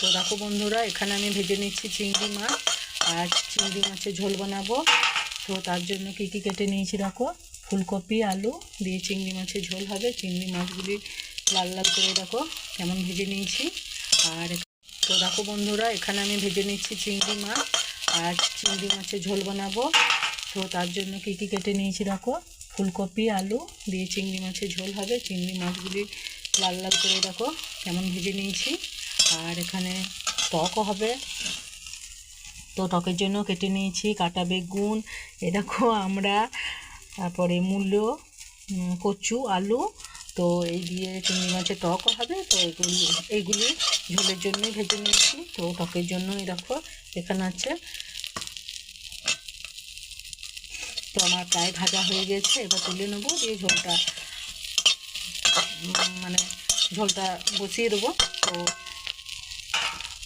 তো দেখো বন্ধুরা, এখানে আমি ভেজে নিচ্ছি চিংড়ি মাছ। আর চিংড়ি মাছের ঝোল বানাবো। তো তার জন্য কী কী কেটে নিয়েছি দেখো। ফুলকপি, আলু দিয়ে চিংড়ি মাছের ঝোল হবে। চিংড়ি মাছগুলি লাল লাল করে দেখো কেমন ভেজে নিয়েছি। আর তো দেখো বন্ধুরা, এখানে আমি ভেজে নিচ্ছি চিংড়ি মাছ। আর চিংড়ি মাছের ঝোল বানাবো। তো তার জন্য কী কী কেটে নিয়েছি দেখো। ফুলকপি, আলু দিয়ে চিংড়ি মাছের ঝোল হবে। চিংড়ি মাছগুলি লাল লাল করে দেখো কেমন ভেজে নিয়েছি। আর এখানে টকও হবে। তো টকের জন্য কেটে নিয়েছি কাটা বেগুন, এ দেখো আমরা, তারপরে মূলো, কচু, আলু। তো এই দিয়ে চিংড়ি মাছের টকও হবে। তো এইগুলি ঝোলের জন্যই ভেজে নিয়েছি। তো টকের জন্যই দেখো এখানে আছে। তো আমার প্রায় ভাজা হয়ে গেছে, এবার তুলে নেবো, দিয়ে ঝোলটা মানে ঝোলটা বসিয়ে দেবো। তো